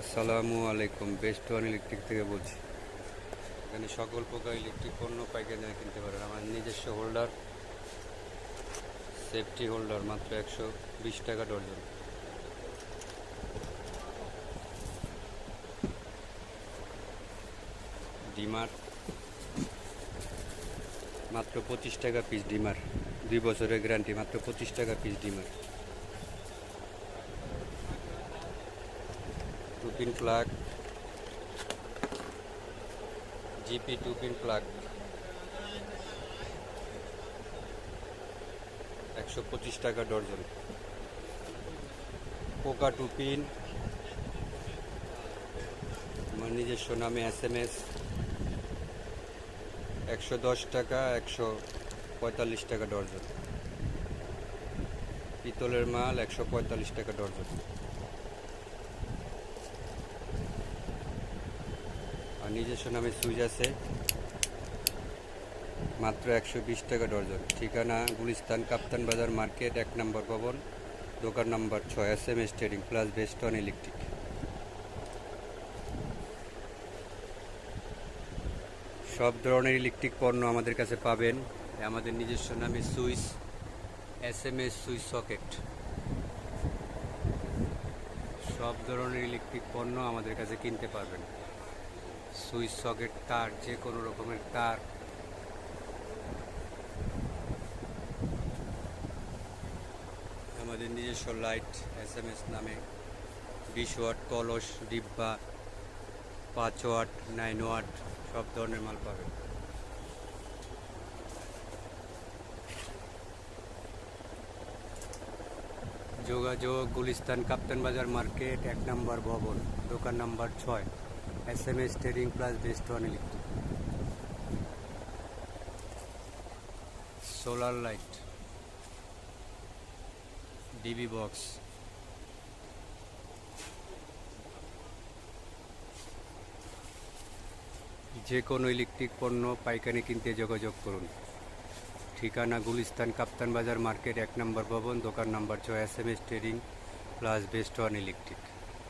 আসসালামু আলাইকুম, best one electric থেকে বলছি। এখানে সকল প্রকার ইলেকট্রিক পণ্য পাইকারি কিনতে পারেন। আমার নিজস্ব হোল্ডার, সেফটি হোল্ডার মাত্র 120 টাকা ডজন। ডিমার মাত্র 25 টাকা পিস। ডিমার 2 বছরের গ্যারান্টি, মাত্র 25 টাকা piece dimmer. Two-pin plug, GP two-pin plug 125 টাকা ডজন। পোকা টুপিন আমার নিজস্ব নামে SMS 110 টাকা, 145 টাকা ডজন। পিতলের মাল 145 টাকা ডজন। আর নিজস্ব নামে সুইচ আছে মাত্র 120 টাকা ডজন। ঠিকানা গুলিস্তান কাপ্তান বাজার মার্কেট, 1 নম্বর ভবন, দোকান নম্বর 6, SMS trading plus best one electric. সব ধরনের ইলেকট্রিক পণ্য আমাদের কাছে পাবেন। আমাদের নিজস্ব নামে সুইচ, SMS সুইচ সকেট, সব ধরনের ইলেকট্রিক পণ্য আমাদের কাছে কিনতে পারবেন। সুইচ সকেট, তার, যে কোনো রকমের তার, আমাদের নিজস্ব লাইট SMS নামে 20 ওয়াট কলস, ডিব্বা, 5 ওয়াট, 9 ওয়াট, সব ধরনের মাল পাবেন। যোগাযোগ গুলিস্তান কাপ্তান বাজার মার্কেট, 1 নম্বর ভবন, দোকান নম্বর 6, SMS trading plus best one electric. Solar light, DB box, যে কোনো ইলেকট্রিক পণ্য পাইকারি কিনতে যোগাযোগ করুন। ঠিকানা গুলিস্তান কাপ্তান বাজার মার্কেট, 1 নম্বর ভবন, দোকান নম্বর 6, SMS trading plus best one electric.